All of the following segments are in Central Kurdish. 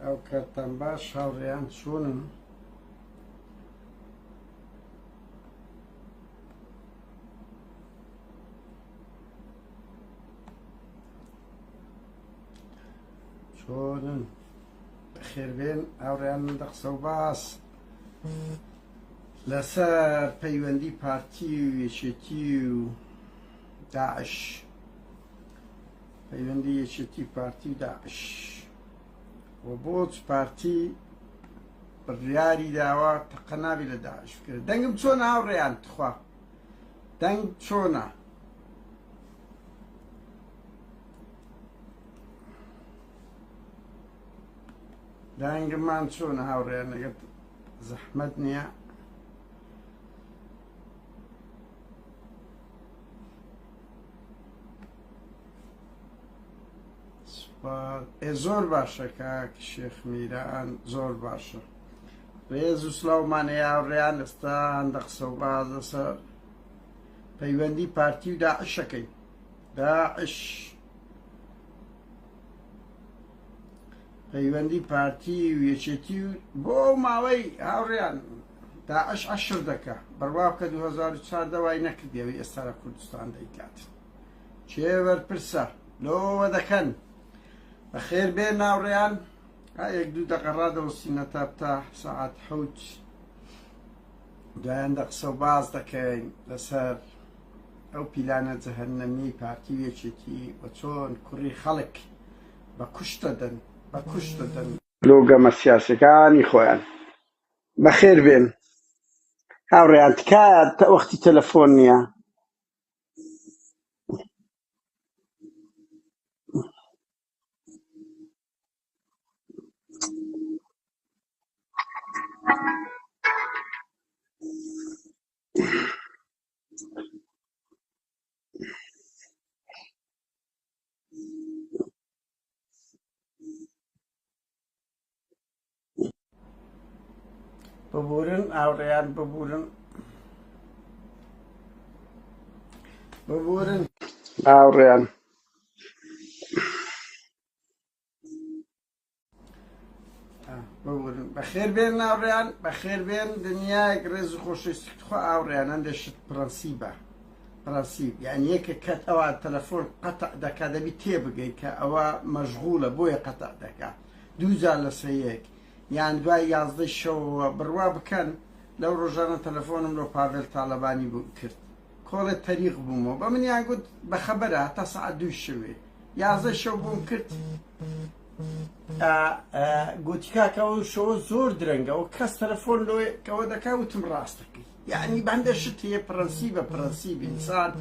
ئەو کەرتەن باش هاوڕێیان چۆنن؟ چۆنن؟ بەخێربێن هاوڕێیان من دەقسە و باس لەسەر پەیوەندی پارتی و یەکێتی و داعش، پەیوەندی یەکێتی پارتی و داعش و بۆچ پارتی بڕیاری داوا تەقە نابی لە داعش بکرێت. دەنگم چۆنە هاوڕێیان؟ تخوا دەنگ چۆنە؟ دەنگمان چۆنە هاوڕێیان؟ ئەگەر زەحمەت نییە زۆر باشە کاک شێخ میران، زۆر باشە. ڕێز و سڵاومان هەیە هاوڕێیان. ئێستا هەندە قسە و باز لەسەر پەیوەندی پارتی و داعشەکەی. داعش پەیوەندی پارتی و یەکێتی و بۆ ماوەی هاوڕێیان داعش عەشر دەکا بڕوا بکە 2014 وای نەکردیەوەی ئێستا لە کوردستان دەیکات. چێ وەرپرسە لۆوە دەکەن. بەخێر بێن هاوڕێیان. یەک دوو دەقە ڕادەوەستینە تا سەعات حەوت دوایان قسە و باز دەکەین لەسەر ئەو پیلانە جەهەنەمی پارتی و یەکێتی و چۆن کوڕی خەڵک بە کوشت دەدەن لۆگەمە سیاسەکانی خۆیان. بەخێر بێن هاوڕێیان. تکایە وەختی تەلەفۆن نییە. ببورن هاوڕێیان، ببورن هاوڕێیان. ببورن. بەخێر بێن هاوڕێیان، بەخێر بێن. دنیایەک ڕێز و خۆشەویستی خوا هاوڕێیان هەندێشت پرەنسیبە. پرەنسیب یعنی یەکە کەت ئەوە تەلەفۆن قەتع دەکا دەبی تێبگەی کە ئەوە مەشغوڵە بۆیە قەتع دەکا. دووجار لەسەر یەک یان دوای 11 شەوەوە بڕوا بکەن. لەو ڕۆژانە تەلەفۆنم لە پاڤێل تاڵەبانی بوو کرد، کۆڵێت تەریق بوومەوە بە منیان گوت بەخەبەرە هەتا سەعات 2 شەوێ 11 شەو بووم کرد. گوتی کاکەەوە شەوە زۆر درەنگە و کەس تەلەفۆن لۆکەوە دەکا وتم ڕاستەکەی. یعنی بەندە شت هەیە پرەنسیبە پرەنسیب ئینسان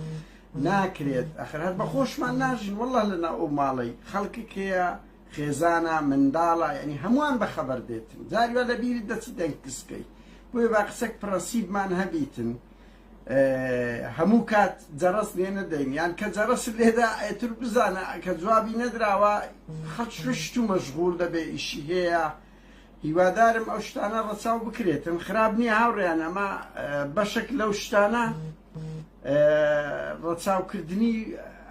ناکرێت. ئەخر هەر بە خۆشمان ناژین وەڵڵا لەنا ئەو ماڵەی خەڵکێک هەیە خێزانە منداڵە یعنی هەمووان بەخەبەر دێتن. جاریوە لە بیری دەچی دەنگ کسکەی بۆیە با قسەک پرەنسیبمان هەبیتن. هەموو کات جەرەس لێ نەدەین یان کە جەرەس لێدا ئێتر بزانە کە جوابی نەدراوە خەت شت و مەشغوڵ دەبێ ئیشی هەیە. هیوادارم ئەو شتانە ڕەچاو بکرێتن. خراپ نییە هاوڕێیان، ئەمە بەشێک لەو شتانە ڕەچاوکردنی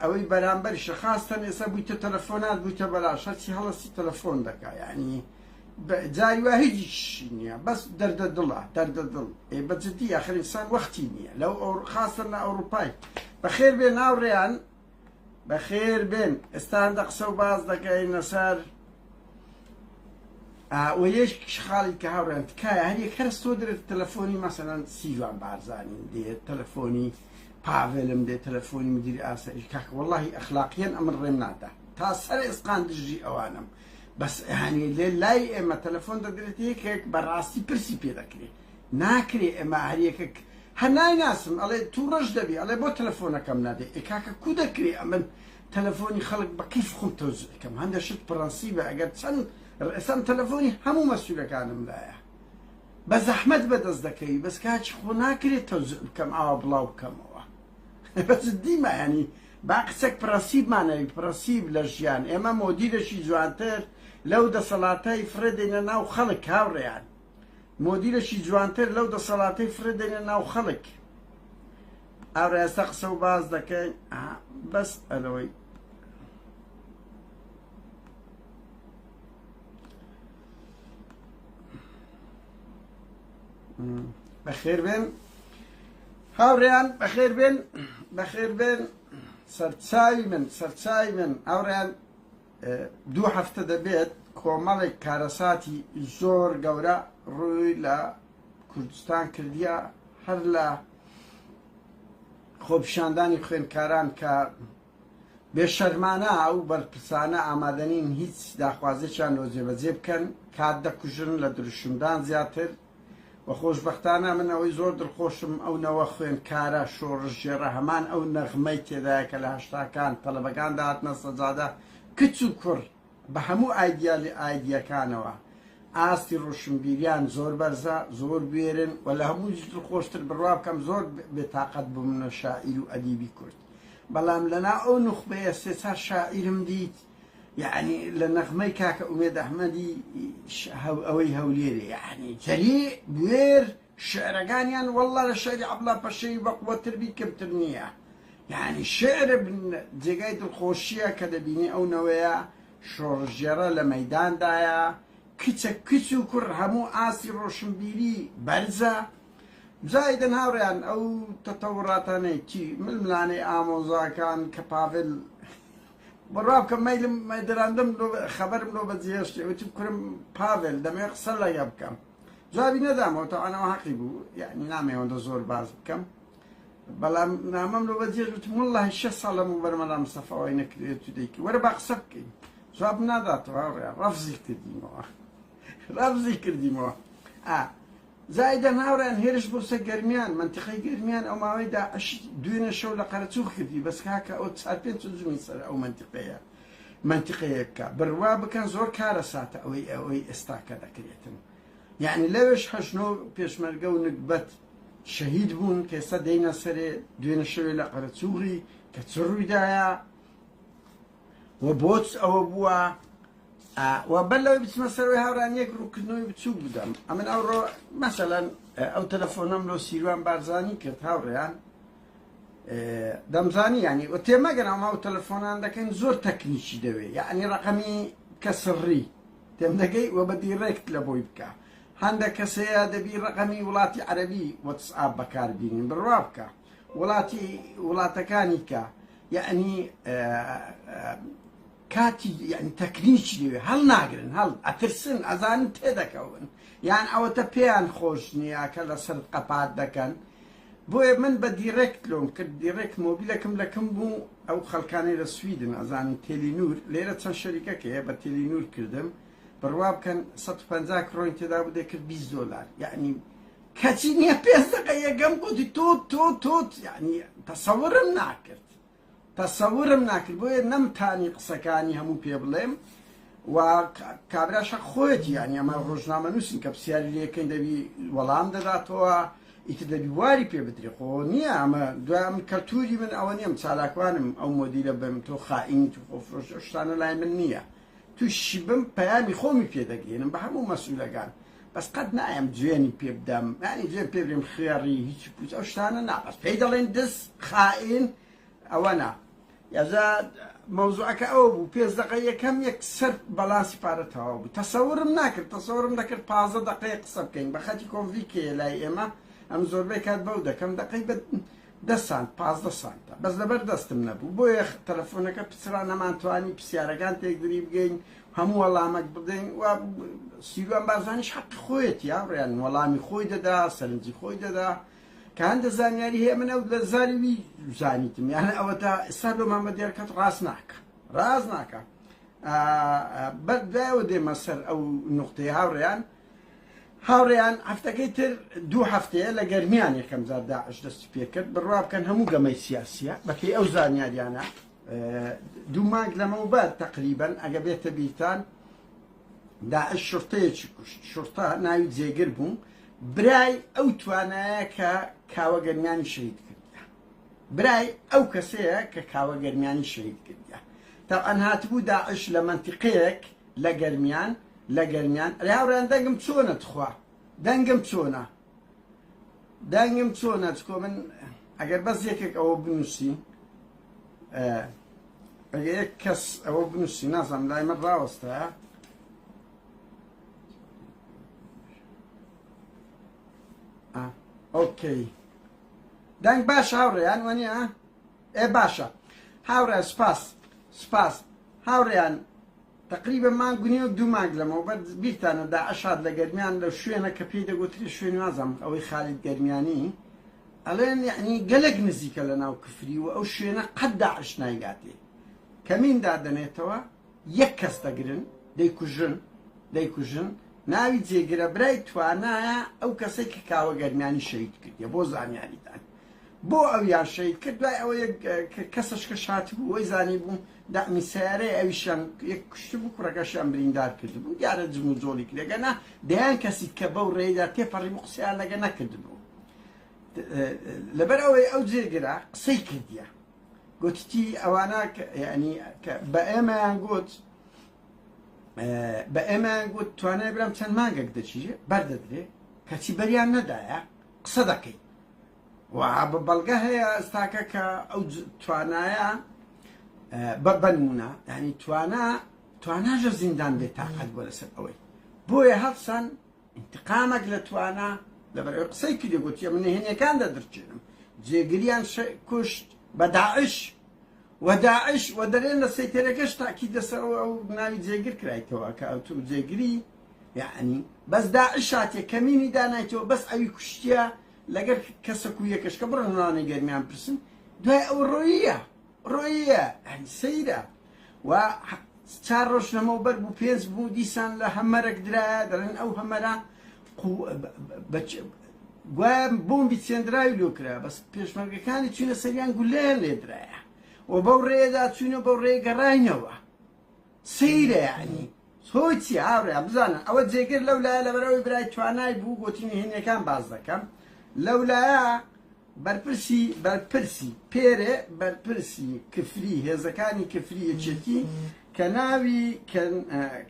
ئەوەی بەرامبەریشە. خاستەن ئێستا بوویتە تەلەفۆنات بوویتە بەلاش هەرچی هەڵەستی تەلەفۆن دەکا. یعنی جاریوە هیچی نییە بەس دەردە دڵە دەردە دڵ بەجددی ئاخر ئینسان وەختی نییە لەو خاستن لە ئەوروپای. بەخێر بێن هاوڕێیان، بەخێر بێن. ئێستا هەندە قسە و باز دەکەین لەسەر وەیەش خاڵی کە هاوڕێیان تکایە هەر یەک کەس تۆ دەرێت تەلەفۆنی مەسەلەن سیڤان بارزانیم دێت، تەلەفۆنی پاڤێلم دێت، تەلەفۆنی مدیری ئاسایش. کاکە وەڵڵاهی ئەخلاقیەن ئەمن ڕێم نادا تا سەر ئێسقان دژی ئەوانم. بەس هەنی لێ لای ئێمە تەلەفۆن دەدرێت یەکێک بەڕاستی پرسی پێ دەکرێت. ناکرێ ئێمە هەر یەکێک هەر نایناسم ئەڵێ توو ڕەش دەبی ئەڵێ بۆ تەلەفۆنەکەم نادێ. کاکە کو دەکرێ ئەمن تەلەفۆنی خەڵک بە کەیف خۆم تەوزیعەکەم. هەندە شت پرەنسیبە. ئەگەر چەند ئێستا تەلەفۆنی هەموو مەسئولەکانم لایە بە زەحمەت بەدەست دەکەی بەس کاچ خۆ ناکرێت تەوزیع بکەم ئاوا بڵاو بکەمەوە. بەجددیمە ینی با قسەک پرەنسیبمانەوی پرەنسیب لە ژیان. ئێمە مۆدیرێکی جوانتر لەو دەسەڵاتەی فرێدەینە ناو خەڵک هاوڕێیان. مۆدیرێکی جوانتر لەو دەسەڵاتەی فرێدەینە ناو خەڵک. ئەوڕێ سەقسە و باز دەکەین بەس ئەلەوەی بەخێر بێن هاوڕێیان، بەخێر بێن، بەخێر بێن. سەرچاوی من ئەوڕێیان 2 هەفتە دەبێت کۆمەڵێک کارەساتی زۆر گەورە ڕووی لە کوردستان کردیە، هەر لە خۆپیشاندانی خوێندکاران کە بێشەرمانە ئەو بەرپرسانە ئامادەنین هیچ داخوازێکیان لۆ جێبەجێ بکەن، کات دەکوژن لە دروشمدان زیاتر. و خۆشبەختانە من ئەوەی زۆر دڵخۆشم ئەو نەوە خوێندکارە شۆڕژێرە هەمان ئەو نەغمەی تێدایە کە لە هەشتاکان تەلەبەکان داهاتنە سەجادە، کچ و کوڕ بە هەموو ئایدیەکانەوە ئاستی ڕۆشنبیریان زۆر بەرزە، زۆر بێرن و لە هەموو دڵخۆشتر بڕوا بکەم زۆر بێتاقەت بوومە شاعیر و ئەدیبی کورد. بەڵام لەنا ئەو نوخبەیە سێ-چوار شاعیرم دیت، یعنی لە نەغمەی کاکە ئومێد ئەحمەدی ئەوەی هەولێرێ، یعنی جەری بوێر شعرەکانیان وەڵڵا لە شعری عەبدوڵڵا پەشەوی بەقووەتر بی کەمتر نییە. یعنی شعرە جێگای دڵخۆشیە کە دەبینی ئەو نەوەیە شۆڕژێرە لە مەیداندایە، کچە کچ و کوڕ هەموو ئاسی ڕۆشنبیری بەرزە. جایدن هاوڕێیان ئەو تەتەوڕاتانەی چی ململانەی ئامۆزاکان کە پاڤێل بڕوا بکەم مەیلم مەدەراندم خەبەرم لۆ بەجێشتێ وتی کوڕم پاڤێل دەمێ قسە لەگە بکەم، جوابی نەدامەوە تەوانەوە حەقی بوو، یعنی نامەوەندە زۆر باز بکەم، بەڵام نامەم لۆ بەجێش وتم وەڵڵاهی 6 ساڵ لەموو بەرمەلا مستەفاوای نەکرێت و دەیکی وەرە با قسە بکەین. جواب ناداتەوە هاوڕێیان، ڕەفزی کردیمەوە ڕەفزی کردیمەوە. زایدەن هاوڕێیان هێرش بۆ سە گەرمیان، منتیقەی گەرمیان ئەو ماوەی داعش دوێنێ شەو لە قەرەچوو کردی، بەس کاکە ئەو 4-5 جومی سەر ئەو منتیقەیە بکە بڕوا بکەن. زۆر کارە ساتە ئەوەی ئێستاکە دەکرێتن، یعنی لەوێش هەژنۆ پێشمەرگە و نکبەت شەهید بوون کە ئێستا دەینە سەرێ دوێنە شەوێ لە قەرەچووری کە چ ڕوویدایە و بۆچ ئەوە بووە. و بەلەوەی بچمە سەرەوەی هاوڕان یەک ڕووکردنەوەی بچووک بدەم. ئەمن ئەوڕۆ مەسەلەن ئەو تەلەفۆنەم لۆ سیروان بارزانی کرد هاوڕێیان، دەمزانی ینی و تێمەگەن ئەمە ئەو تەلەفۆنان دەکەین زۆر تەکنیکی دەوێ، یعنی ڕقەمی کە سڕی تێم دەگەی و بە دیڕێکت لە بۆی بکە. هەندێک کەسەیە دەبی ڕقەمی وڵاتی عەرەبی وەتسئاپ بەکاربینین بڕوا بکە، وڵاتەکانی کە یعنی کاتی یعنی تەکنیکی دەوێ هەڵ ناگرن، هەڵ ئەترسن ئەزانن تێدەکەون، یان ئەوەتە پێیان خۆش نییە کە لەسەر قەپات دەکەن. بۆیە من بە دیڕێکت لۆم کرد، دیڕێکت مۆبیلەکەم لەکەم بوو ئەو خەڵکانەی لە سویدن ئەزانن تێلینور، لێرە چەند شەریکەکەیە بە تێلینور کردم، بڕوا بکەن 150 کڕۆین تێدا بوو دەکرد $20، یعنی کەچی نییە 5 دقە یەکەم گوتی تۆت یعنی تەسەورم ناکرد. بۆیە نەمتانی قسەکانی هەموو پێ بڵێم و کابراشە خۆیەتی، یعنی ئەمە ڕۆژنامە نووسین کە پرسیاری لێکەین دەبی وەڵام دەداتەوە، ئیتر دەبی واری پێ بدرێ. خۆ نییە ئەمە دوام کەلتوری من ئەوە نییەم چالاکوانم ئەو مۆدیرە بم تۆ خائین تو خۆفرۆش شتانە لای من نییە، تووشی بم پەیامی خۆمی پێدەگەێنم بە هەموو مەسئولەکان، بەس قەت نایم جوێنی پێ بدەم، ینی جوێن پێ برێم خێڕی هیچ پوچ ئەو شتانە نابەس پێی دەڵێن دەست خائین ئەوە نا. یازا مەوزوعەکە ئەوە بوو 5 دقە یەکەم یەک سەر بەڵاسی پارە تەواو بوو. تەسەورم دەکرد 15 دقەیە قسە بکەین بە خەتی کۆنڤیکەیە لای ئێمە، ئەم زۆربەی کات بەو دەکەم دقەی بە 10 سانت 15 سانتە، بەس لەبەر دەستم نەبوو، بۆیە تەلەفۆنەکە پچرا نەمانتوانی پرسیارەکان تێکدری بگەین هەموو وەڵامەک بدەین و سیروان بارزانیش حەقی خۆیەتی هاوڕێیان، وەڵامی خۆی دەدا، سەرنجی خۆی دەدا کە هەندە زانیاری هەیە من ئەو لە زاریوی زانیتم، یانە ئەوە تا ئێستا لۆمانمە دیارکەت ڕاست ناکە. بەدایەوە دێمە سەر ئەو نوقتەی هاوڕێیان هەفتەکەی تر 2 هەفتەیە لە گەرمیان یەکەم جار داعش دەستی پێ کرد، بڕوا بکەن هەموو گەمەی سیاسیە بەپێی ئەو زانیاریانە 2 مانگ لەمەوبەر تەقریبەن ئەگە بێتە بیرتان داعش شورتەیەکی کوشت، شورتە ناوی جێگر بوو، برای ئەو توانایە کە کاوە گەرمیانی شەهید کردە، برای ئەو کەسەیە کە کاوە گەرمیانی شەهید کردە. تاوان هاتبوو داعش لە منتیقەیەک لە گەرمیان هاوڕێیان دەنگم چۆنە تخوا، دەنگم چۆنە چکۆ من ئەگەر بەس یەکێک ئەوە بنووسی ئەگە یەک کەس ئەوە بنووسی نازانم لای من ڕاوەستایە ئۆکەی دەنگ باش هاوڕێیان وەنیە ئێ باشە هاوڕێ سپاس هاوڕێیان تقریبا مانگونی و دوو مانگ لەمەوە بەر بیرتانە داعشاد لە گەرمیان لە شوێنە کە پێی دەگوتری شوێن نازەم ئەوەی خالید گەرمیانی ئەڵێن یعنی گەلێک نزیکە لە ناو کفری و ئەو شوێنە قەت داعش نایگاتێ کەمین دادەنێتەوە یەک کەس دەگرن دەیکوژن ناوی جێگرە برای توانایە ئەو کەسێک کە کاوە گەرمیانی شەید کردیە بۆ زانیاریدان بۆ ئەویان شەید کرد دوای ئەوە کەسەش کە شات بوو وەی زانی بوو دامی سیارەیە ئەویشان یەک کوشت بوو کوڕەکەشیان بریندار کرد بوو دیارە جم و جۆڵی کرێگەنا دەیان کەسی کە بەو ڕێیدا تێپەڕی قسەیان لەگە نەکرد بوو لەبەر ئەوەی ئەو جێگرا قسەی کردیە گوتتی ئەوانە ینی بە ئێمەیان گوت توانای برام چەند مانگێک دەچیژێ بەردەدرێ کەچی بەریان نەدایە قسە دەکەی و بەڵگە هەیە ئەستاکە کە ئەو توانایە بەنمونە ینی تواناژە زیندان بێت تاقەت بۆ لەسەر ئەوەی بۆیە هەڵسان انتقامێک لە توانە لەبەر قسەی کردی گوتیە من هێنیەکان دەدرچێنم جێگریان کوشت بە داعش و دەرێن لە سەیتێرەکەش تاکی دەسەر ئەو ناوی جێگر کرایتەوە کە ئەو تو جێگری یعنی بەس داعش هاتێ کەمینی دانایتەوە بەس ئەوی کوشتیە لەگەر کەسەک و یەکەش کە بڕۆن نانەی گەرمیان پرسن دوای ئەو ڕۆیە سەیرە و 4 ڕۆژ لەمەوبەر بوو 5 بوو دیسان لە هەمەرەك درایە دەڵێن ئەو هەمەرە گوایە بۆمبی چێندراوی لۆ کرا بەس پێشمەرگەکانی چوونە سەریان گولەیان لێدرایە و بەو ڕێدا چوونە بەو ڕێگەڕاینەوە سەیرە یعنی سۆچی هاوڕێ بزانن ئەوە جێگر لەولایە لەبەرەوەی برای توانای بوو گوتینی هێنیەکان باز دەکەم لەولایە بەرپرسی پێرێ بەرپرسی کفری هێزەکانی کفری یەکێتی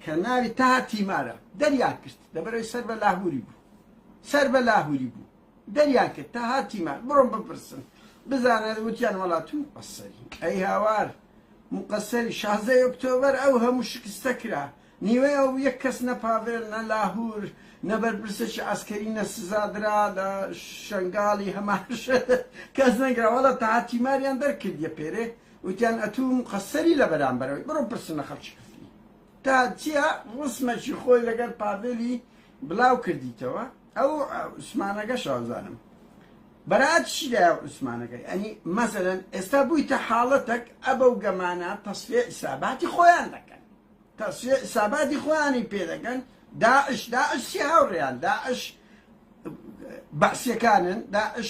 کە ناوی تاها تیمارە دەریان کرد لەبەرەوەی سەر بە لاهوری بوو دەریان کرد تاها تیمار بڕۆن بپرسن بزانە وتیان وڵات و مقەسەری ئەی هاوار مقەسەری 16 ئۆکتۆبەر ئەو هەموو شکستە کرا نیوەی ئەو یەک کەس نەپاڤێر نە لاهور نە بەرپرسێکی ئاسکەری نەسزادرا لە شنگاڵی هەماش کەس نەگراوەڵە تاها تیماریان دەرکردیە پێرێ وتیان ئەتوو مقەسەری لە بەرامبەرەوەی بڕۆ پرسنە خەڵکی کردی تا چییە ڕسمەکی خۆی لەگەر پاڤێلی بڵاو کردیتەوە ئەو عوسمانەکە شازانم بەرات چی لای عوسمانەکەی ئەنی مەسەلەن ئێستا بوویتە حاڵەتێک ئەبە و گەمانە تەسفیە ئیساباتی خۆیان دەکەن تەسفیە ئیساباتی خۆیانی پێ دەکەن داعش چی هاوڕێیان داعش بەعسیەکانن داعش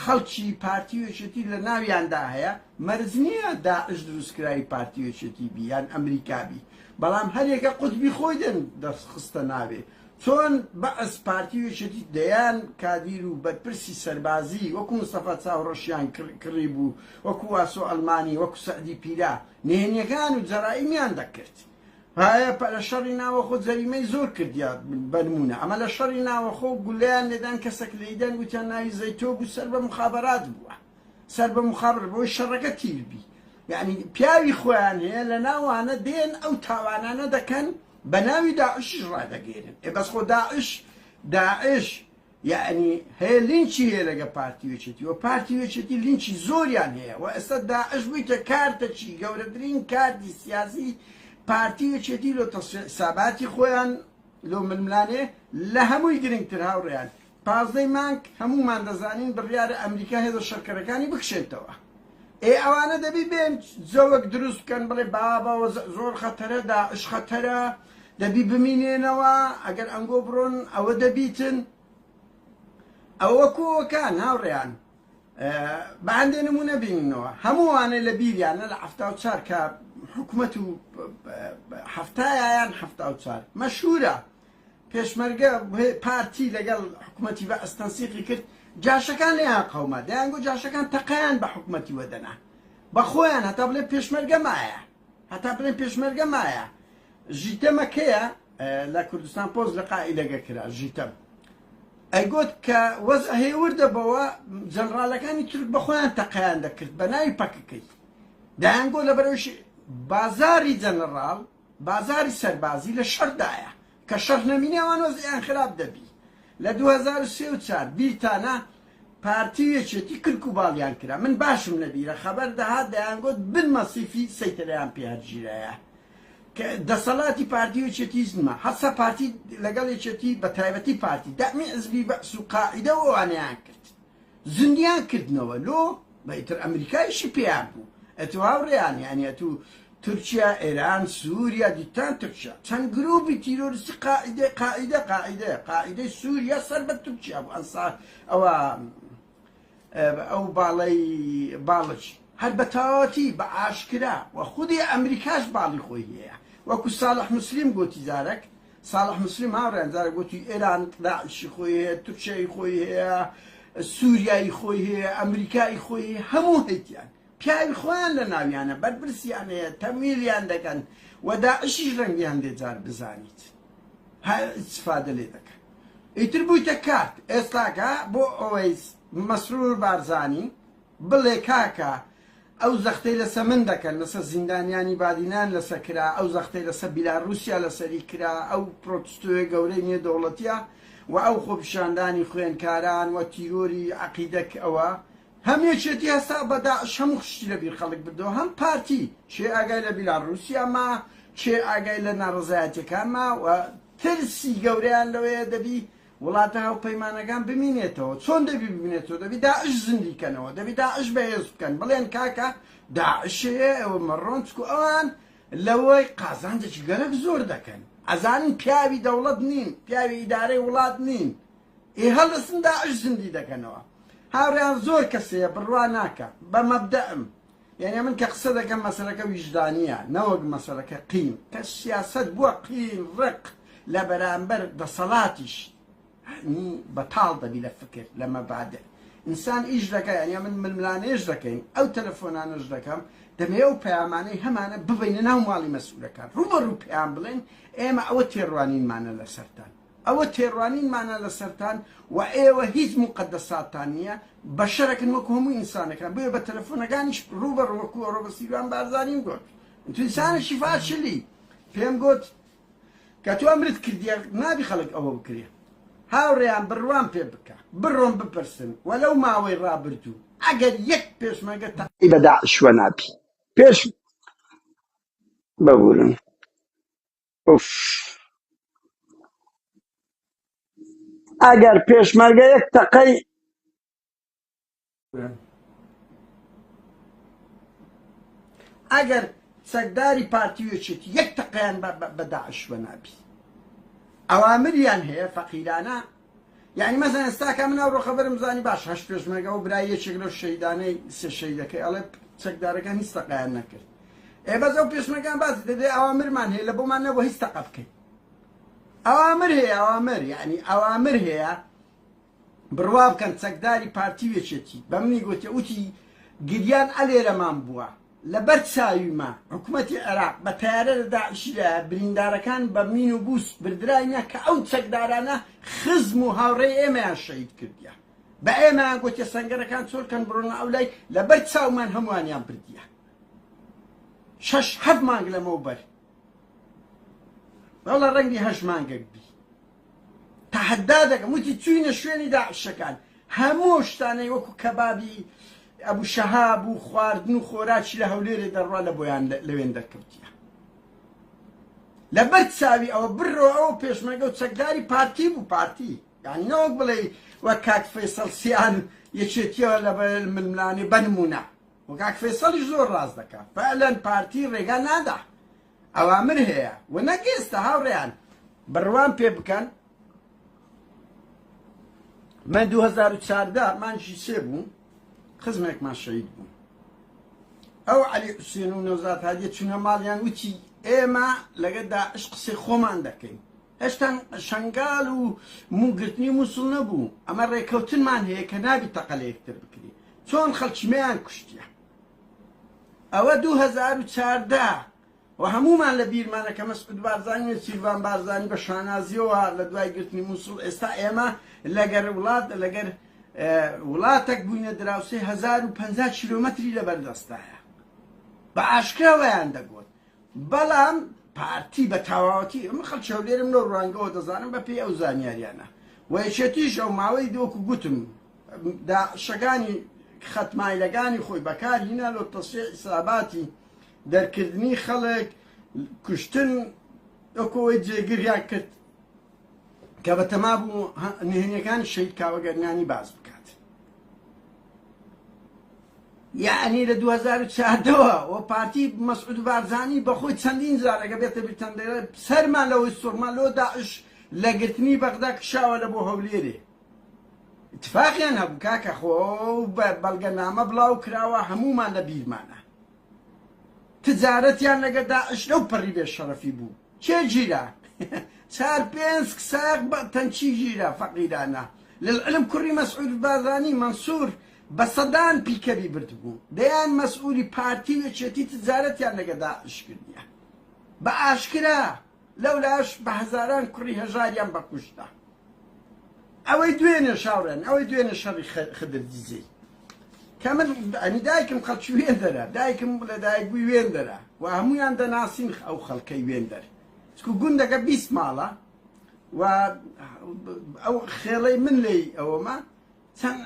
خەڵکی پارتی وێچێتی لە ناویاندا هەیە مەرج نییە داعش دروستکراوی پارتی وێچێتی بی یان ئەمریکابی بەڵام هەرێکە قوتبی خۆی دەخستە ناوێ چۆن بەعس پارتی وێچێتی دەیان کادیر و بەرپرسی سەربازی وەکو مستەفا چاوڕەشیان کڕی بوو وەکو واسۆ ئەلمانی وەکو سەعدی پیرا نهێنیەکان و جەرائیمیان دەکرد هەیە لە شەڕی ناوەخۆ جەریمەی زۆر کردیا بەنمونە ئەمە لە شەڕی ناوەخۆ گولیان لێدان کەسێک لەیدان وتیان ناوی زەیتۆ بوو سەر بە مخابەرات بووە سەر بە مخابر بۆی شەڕەکە تیربی یعنی پیاوی خۆیان هەیە لە ناوانە دێن ئەو تاوانانە دەکەن بە ناوی داعشش ڕادەگەێنن بەس خۆ داعش یعنی هەیە لینچی هەیە لەگە پارتی وێچێتی و پارتی وێچێتی لینچی زۆریان هەیە و ئێستا داعش بوویتە کارتەچی گەورەترین کارتی سیاسی پارتی وێچێتی لۆ ساباتی خۆیان لۆ ململانێ لە هەمووی گرنگتر هاوڕێیان 15 مانگ هەمومان دەزانین بڕیارە ئەمریکا هێزە شەڕکەرەکانی بکشێتەوە ئەوانە دەبی بێن جۆوەک دروست بکەن بڵێ بابەوە زۆر خەتەرە داعش خەتەرە دەبی بمینێنەوە ئەگەر ئەنگۆ بڕۆن ئەوە دەبیتن ئەوە کۆوەکان هاوڕێیان بە هەندێ نمونە بیننەوە هەمووانە لە بیریانە لە 74 کە حکوومەت و هەفتایان 74 مەشهورە پێشمەرگە پارتی لەگەڵ حکوومەتی بە ئەستەنسیقی کرد جاشەکان لێیان قەومە دەیانگۆ جاشەکان تەقەیان بە حکوومەتی وەدەنا بە خۆیان هەتا بڵێ پێشمەرگە مایە ژیتەمەکەیە لە کوردستان پۆز لە قائیدەگە کرا ژیتەم ئەیگوت کە وەز هێوردەبەوە جەنرالەکانی تورک بەخۆیان تەقەیان دەکرد بە ناوی پەکەکەی دایانگۆ لە بەرەوش بازاری جەنەڕاڵ بازاری سەربازی لە شەردایە کە شەڕ نەمینێوان وەزیان خراپ دەبی لە 2003 بیرتانە پارتی یەکێتی کرک و باڵیان کرا من باشم لەبیرە خەبەر دەهات دەیانگوت بن مەسیفی سەیتەرەیان پێهەرگیرایە کە دەسەڵاتی پارتی یەکێتی زنمە هەسا پارتی لەگەڵ یەکێتی بە تایبەتی پارتی دامی حزبی بەعس و قاعیدە ئەوانەیان کرد زندیان کردنەوە لۆ بەئیتر ئەمریکایشی پێیان بوو ئەتو هاوڕێیان یانی ئەتو تورکیا ئێران سووریا دیتان تورکیا چەند گرۆپی تیرۆریستی قاعیدەی سووریا سەر بە تورکیا بوو ئەنسار ئەو باڵەی باڵج هەر بە تەواوەتی بە ئاشکرا و خودی ئەمریکاش باڵی خۆی هەیە وەکو ساڵح موسلیم گوتی زارەک ساڵح موسلیم هاوڕێیان زارە گوتی ئێران داعشی خۆی هەیە تورکیای خۆی هەیە سووریایی خۆی هەیە ئەمریکای خۆی هەیە هەموو هەیتیان پیاوی خۆیان لە ناویانە بەرپرسیان هەیە تەمیلیان دەکەن و داعشیش ڕەنگیان لێجار بزانیت ئیستیفادە لێ دەکەن ئیتر بوویتە کارت ئێستاکە بۆ ئەوەی مەسرور بارزانی بڵێ کاکە ئەو زەختەی لەسە من دەکەن لەسەر زیندانیانی بادینان لەسەر کرا ئەو زەختەی لەسەر بیلاڕوسیا لەسەری کرا ئەو پرۆتستۆیە گەورەی نیە دەوڵەتیە و ئەو خۆپیشاندانی خوێنکاران و تیرۆری عەقیدەک ئەوە هەمیەکێتی هەستا بە داعش هەموو خشتی لەبیر خەڵک بردەوە هەم پارتی چێ ئاگای لە بیلاڕوسیا ما چێ ئاگای لە ناڕزایەتەکان ما و ترسی گەورەیان لەوەیە دەبی وڵاتە هاوپەیمانەکان بمینێتەوە چۆن دەبی ببینێتەوە دەبی داعش زندیکەنەوە دەبی داعش بەهێز بکەن بڵێن کاکە داعشەیە ئەوە مەڕۆن چکو ئەوان لەوەی قازانجێکی گەرەک زۆر دەکەن ئەزانن پیاوی دەوڵەت نین پیاوی ئیدارەی وڵات نین ئێ هەڵدەستن داعش زندی دەکەنەوە هاوڕێیان زۆر کەسەیە بڕوا ناکە بە مەبدەئم یعنی من کە قسە دەکەم مەسەلەکە ویجدانیە نەوەک مەسەلەکە قیم کە سیاسەت بووە قیم ڕق لە بەرامبەر دەسەڵاتیش بەتاڵ دەبی لە فکر لە مەبادە ئینسان ئیش دەکە یعنی من ململانێش دەکەین ئەو تەلەفۆنانش دەکەم دەمێ ئەو پەیامانەی هەمانە ببینە ناو ماڵی مەسئولەکان ڕوبەڕوو پێیان بڵێن ئێمە ئەوە تێڕوانینمانە لەسەرتان ئەوە تێڕوانینمانە لەسەرتان و ئێوە هیچ مقدساتان نییە بەشەرەکن وەکو هەموو ئینسانەکان بێ بە تەلەفۆنەکانیش ڕوبەڕوو وەکو ئەوڕۆ بە سیروان بارزانیم گوت تو ئینسانێکی فاشلی پێم گوت کە تۆ ئەمرت کردیە نابی خەڵک ئەوە بکرێ هاوڕێیان بڕوان پێ بکە بڕۆن بپرسن وەلەو ماوەی ڕابردوو ئەگەر یەک پێشمەگە تەقی بە داعش وە نابی پێش ببورن ئوف ئەگەر پێشمەرگە یەک تەقەی ئەگەر چەکداری پارتیوێکێتی یەک تەقەیان بە داعش وە نابی ئەوامریان هەیە فەقیرانە یعنی مەسەڵەن ئێستاکە من ئەوڕۆ خەبەرم زانی باش هەشت پێشمەرگە و برای یەکێک لەو شەیدانەی سێ شەیدەکەی ئەڵێ چەکدارەکان هیچ تەقەیان نەکرد ئێ بەس ئەو پێشمەرگەکان باسی دەدەی ئەوامرمان هەیە لە بۆمان نەبووە هیچ تەقە بکەین ئەوامر هەیە ئەوامر یعنی ئەوامر هەیە بڕوا بکەن چەکداری پارتیوێکێتی بە منی گوتێ وتی گریان ئەلێرەمان بووە لەبەر چاویمە حکوومەتی عێراق بە تەیارە لە داعشیدا بریندارەکان بە مین و بوس بردراینە کە ئەو چەکدارانە خزم و هاوڕێی ئێمەیان شەهید کردیە بە ئێمەیان گوتێ سەنگەرەکان چۆرکەن بڕۆنە ئەو لای لەبەر چاومان هەمووانیان بردیە 6-7 مانگ لەمەوبەر وەڵا ڕەنگی 8 مانگێک بی تەحەدا دەکەم وتی چوینە شوێنی داعشەکان هەموو شتانەی وەکو کەبابی ئەبوو شەهاب و خواردن و خۆراکی لە هەولێرێ دەڕوا لە بۆیان لەوێن دەکەوتیە لەبەر چاوی ئەوە بڕۆ ئەوە پێشمەرگە و چەکداری پارتی بوو پارتی یعنی نەوەک بڵێ وەک کاک فەیسەڵ سیان یەکێتیەوە لە ململانێ بەنمونە و کاک فەیسەڵیش زۆر ڕاز دەکات فعلەن پارتی ڕێگا نادا ئەوامر هەیە و نەگەیستە هاوڕێیان بڕوان پێ بکەن من 2014 مانجی سێ بوو خزمێکمان شەهید بوو ئەو عەلی حوسێن و نەوزاد هادیە چونە ماڵیان وتی ئێمە لەگەڵ داعش قسەی خۆمان دەکەین هێشتا شەنگال و موگرتنی مووسڵ نەبوو ئەمە ڕێکەوتنمان هەیە کە نابی تەقە لە یەکتر بکری چۆن خەڵکیمەیان کوشتیە ئەوە 2014 وهمومان لبیرمانە کە مەسعود بارزانی و سیروان بارزانی بە شانازیەوە لە دوای گرتنی مووسڵ ئێستا ئێمە لەگەر وڵاتێک بووینە دراوسێ 1050 کیلۆمەتری لەبەردەستایە بە ئاشکراوەیان دەگوت بەڵام پارتی بە تەواوەتی ئەمە خەڵکە لێرم لەو ڕوانگەوە دەزانم بە پێی ئەو زانیاریانە و یەکێتیش ئەو ماوەی دۆکو گوتم داعشەکانی خەتمایلەکانی خۆی بەکارهێنا لە تەسفیع حیساباتی دەرکردنی خەڵک کوشتن ئەوکەوەی جێگریان کرد کە بە تەما بوو نهێنیەکانی شەید کاوەگەرنانی باز بکات یعنی لە 2014ەوە و پارتی مەسعود بارزانی بەخۆی چەندین جار ئەگە بێتە بیرتەندێرە سەرمان لەوەی سوڕمان لەوە داعش لە گرتنی بەغدا کشاوە لە بۆ هەولێرێ اتفاقیان هەبوو کاکە خۆ بەڵگەنامە بڵاو کراوە هەمومان لە بیرمانە تجارەتیان لەگە داعش لەو پەڕی بێ شەرەفی بوو چێ گیرە چار پێنج کساق تەنچی گیرە فەقیرانە لەعلم کوڕی مەسعود بارزانی مەنسوور بە سەدان پیکەری بردبوو دەیان مەسئولی پارتی وێچێتی تجارەتیان لەگە داعش کردیە بە ئاشکرا لەولاش بە هەزاران کوڕی هەژاریان بەکوشتە ئەوەی دوێنێ شاوڕێن ئەوەی دوێنێ شەڕی خدر دیزەی کە من ئەنی دایکم خەڵکی وێندەرە دایکم لە دایکبووی وێندەرە و هەمویان دەناسین ئەو خەڵکەی وێندەر چکو گوندەکە 20 ماڵە و ئەو خێڵەی من لێی ئەوەمە چەند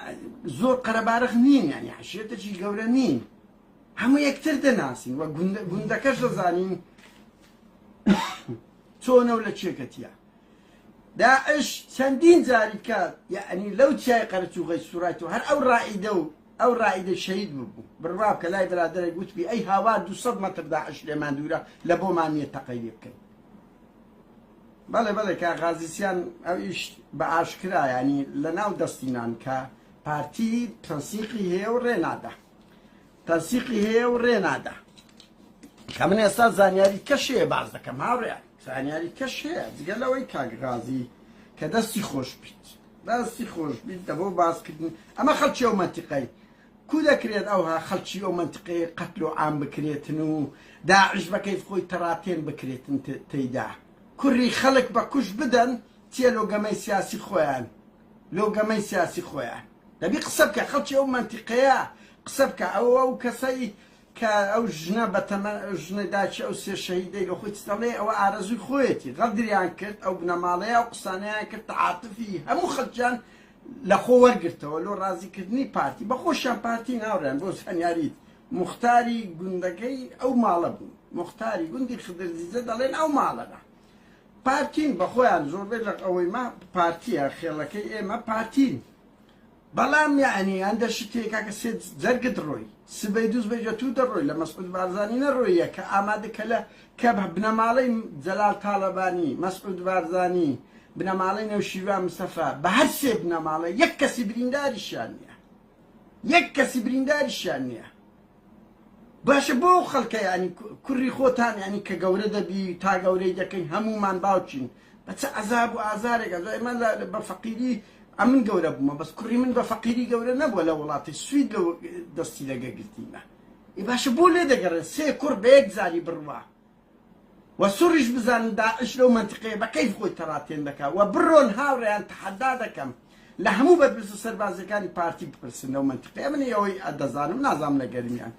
زۆر قەرەبارەخ نین یعنی حشێتێکی گەورە نین هەموو یەکتر دەناسین و گوندەکەش دەزانین چۆنە و لە چێکەتیە داعش چەندین جاری کات یعنی لەو چای قەرەچووغەی سوورایەوە هەر ئەو ڕائیدە شەهید بوو بڕواب کە لای برادەرێک گوتبی ئەی هاوار 200 مەتر داعش لێمان دوورە لە بۆمان نییە تەقەی لێ بکەین بەڵێ کاغازیسیان ئەو ئیش بە ئاشکرا ینی لە ناو دەستینان کە پارتی تەنسیقی هەیە و ڕێنادا تەنسیقی هەیە و ڕێنادا کە من ئێستا زانیاری کەشەیە باز دەکەم هاوڕێیان زانیاری کەشەیە جگە لەوەی کاغازی کە دەستی خۆش بیت دەبۆ بازکردن ئەمە خەڵکی ئەو مەنتیقەی کو دەکرێت ئەوها خەڵکی ئەو مەنتیقەی قەتل و عام بکرێتن و داعش بەکەیف خۆی تەڕاتێن بکرێتن تێیدا کوڕی خەڵک بە کوش بدەن چیە لۆگەمەی سیاسی خۆیان لۆگەمەی سیاسی خۆیان دەبی قسە بکە خەڵکی ئەو مەنتیقەیە قسە بکە ئەو کەسەی کە ئەو ژنە بەتەمە ژنە داچی ئەو سێ شەهیدەی لە خۆی چتەڵێ ئەوە ئارەزووی خۆیەتی غەدریان کرد ئەو بنەماڵەیە و قسانەیان کرد تەعاتفی هەموو خەڵکیان لە خۆ وەرگرتەوە لۆ ڕازیکردنی پارتی بەخۆشیان پارتی ناوڕێن بۆ زانیاریت موختاری گوندەکەی ئەو ماڵە بوو موختاری گوندی خدرزیزە دەڵێن ئەو ماڵەدا پارتین بەخۆیان زۆربەی لە ئەوەی ما پارتیە خێڵەکەی ئێمە پارتین بەڵام یعنی هەندە شتێکا کە سێ جەرگت ڕۆی سبەی دووز بێجە تو دەڕۆی لە مەسعود بارزانی نەڕۆیە کە ئامادەکە لە کە بنەماڵەی جەلال تاڵەبانی مەسعود بارزانی بنەماڵەی نەوشیروان مستەفا بە هەر سێ بنەماڵە یەک کەسی برینداریشیان نییە یەک کەسی برینداریشیان نییە باشە بۆ خەڵکە ینی کوڕی خۆتان ینی کە گەورە دەبی تا گەورەی دەکەین هەمومان باوچین بە چە عەزاب و ئازارێکە ئێمە بە فەقیری ئەمن گەورە بوومە بەس کوڕی من بە فەقیری گەورە نەبووە لە وڵاتی سوید لە دەستی لەگە گرتیمە ئی باشە بۆ لێ دەگەڕێت سێ کوڕ بە یەک زاری بڕوا و سوڕیش بزانن داعش لەو مەنتیقەیە بە کەیف خۆی تەڕاتێن دەکات و بڕۆن هاوڕێیان تەحەدا دەکەم لە هەموو بەرپرسە سەربازەکانی پارتی بپرسن لەو مەنتیقەیە من ئەوەی دەزانم نازانم لە گەرمیان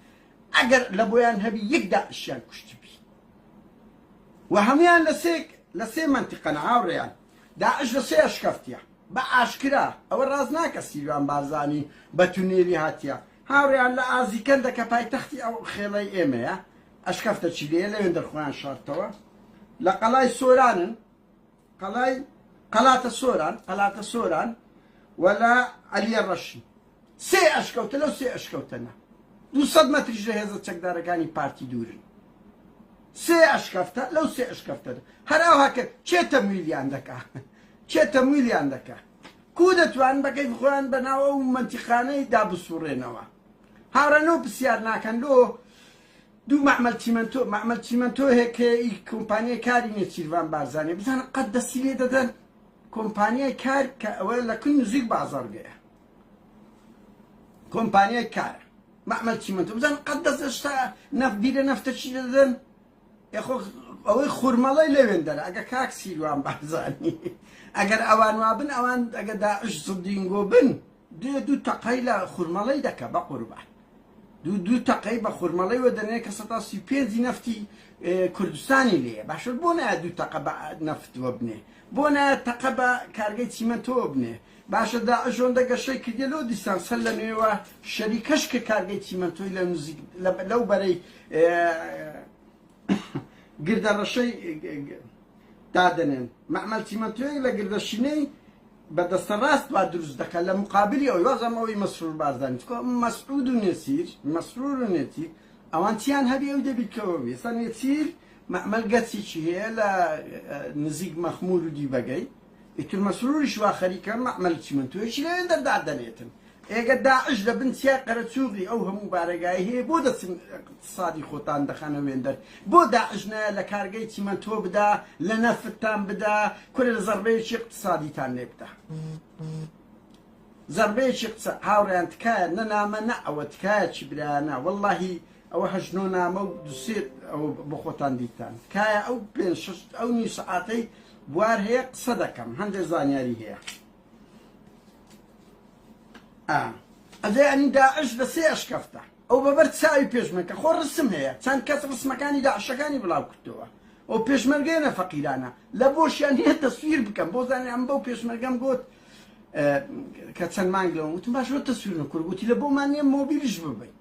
ئەگەر لە بۆیان هەبی یەک داعشیان کوشتبی و هەمویان لە سێ مەنتیقەنە هاوڕێیان داعش لە سێ ئەشکەفتیە بە ئاشکرا ئەوە ڕاز ناکە سیروان بارزانی بە تونێری هاتیە هاوڕێیان لە ئازیکەندە کە پایتەختی ئەو خێڵەی ئێمەیە ئەشکەفتە چی لێ لەوێن دەرخۆیان شارتەوە لە قەڵای سۆرانن قەلاتە سۆران و لە عەلیە ڕەشی سێ ئەشکەوتە لەو سێ ئەشکەوتەنە 200 مەتریش لە هێزە چەکدارەکانی پارتی دوورن سێ ئەشکەفتە لەو سێ ئەشکەفتەدا هەر ئەوها کە چێ تەمویلیان دەکا کو دەتوانن بەکەی خۆیان بەناوە و مەنتیقانەی دابسوڕێنەوە هاوڕێنەوە پرسیار ناکەن لۆ دوو مەعمەل چیمەنتۆ هەیە کە کۆمپانیای کاری نیە سیروان بارزانی بزانە قەت دەستی لێ دەدەن کۆمپانیای کار کە ئەوە لە کن نزیک بازاڕگەیە کۆمپانیای کارە مەعمەل چیمەنتۆ بزانە قەت دەست شتا بیرە نەفتە چی دەدەن یخۆ ئەوەی خورمەڵەی لەوێندەرە ئەگە کاک سیروان بازانی ئەگەر ئەوان وابن ئەوان ئەگە داعش زڵدینگۆ بن دوو تەقەی لە خورمەڵەی دەکە بە قوربان دوو تەقەی بە خورمەڵەی وەدەنێ کە 135 نەفتی کوردستانی لێیە باشتر بۆ نایە دوو تەقە بە نەفتوە بنێ بۆ نایە تەقە بە کارگەی چیمەنتۆوە بنێ باشە داعش ئەوەندە گەشەی کردێ لەو دیسان سەر لە نوێوە شەریکەش کە کارگەی چیمەنتۆی لە نزیک لەو بەرەی گردەڕەشەی دادنێن مەعمەل چیمەنتۆیەک لە گردەشینەی بەدەستە ڕاست وا دروست دەکات لە مقابلی ئەوی وازەمەوەی مەسرور بارزانانی مەسعود و نێسیر مەسرور و نێتیر ئەوان چیان هەبی ئەو دەبیتکەوە ئێستا نێتیر مەعمەل گەچێکی هەیە لە نزیک مەخمور و دیبەگەی ئیتر مەسروریش وا خەریکە مەعمەل چیمەنتۆیەکی لەوێندا دادەنێتن ئێگە داعش لە بن چیا قەرەچووغی ئەو هەموو بارەگای هەیە بۆ دەچن اقتصادی خۆتان دەخەنە وێندەر بۆ داعش نایە لە کارگەی چیمەنتۆ بدا لە نەفتتان بدا کورە لە زەربەیەکی اقتصادیتان لێ بدا زەربەیەکی هاوڕێیان تکایە نەنامە نە ئەوە تکایە چی برایانە وەڵڵاهی ئەوە هەژنۆ نامە و دووسێت ئەوە بۆ خۆتان دیتان تکایە ئەو پێنج شەش ئەو نی سەعاتەی بوار هەیە قسە دەکەم هەندێک زانیاری هەیە ئەدەی ئەنی داعش لە سێ ئەشکەفتە ئەو بەبەر چاوی پێشمەرگە خۆ ڕسم هەیە چەند کەس ڕسمەکانی داعشەکانی بڵاو کردەوە ئەو پێشمەرگەیە فەقیرانە لە بۆشیان هەیە تەسویر بکەم بۆ زانێ ئەم بەو پێشمەرگەم گوت کە چەند مانگ لەوە وتم باشەوە تەسویر نەکورد گوتی لە بۆمان نییە مۆبیلیش ببین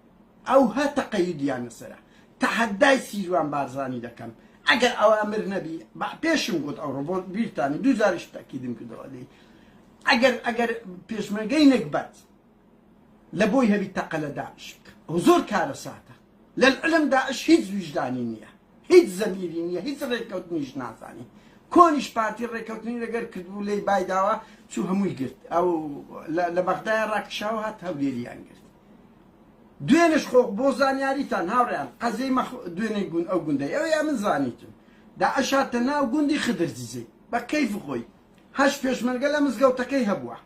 ئەو هە تەقەییدیانە سەرە تەحەدای سیروان بارزانی دەکەم ئەگەر ئەوامر نەبی پێشم گوت ئەوڕۆ بۆ بیرتانی دوو جاریش تەکیدم کردەوە لێ ئەگەر پێشمەرگەی نەکبەت لە بۆی هەبی تەقە لە داعش ئەو زۆر کارە ساتە لەلعلم داعش هیچ ویژدانی نییە هیچ زەمیری نییە هیچ ڕێککەوتنیش نازانی کۆنیش پارتی ڕێککەوتنی لەگەر کردبوو لێی بایداوە چوو هەمووی گرت ئەو لە بەغدایە ڕاکشاوە هات هەولێریان گرت دوێنش خۆ بۆ زانیاریتان هاوڕێیان قەزەی دوێنەی ئەو گوندەی ئەوە یا من زانیتم داعش هاتە ناو گوندی خدرزیزەی بە کەیف خۆی هەش پێشمەرگە لە مزگەوتەکەی هەبووە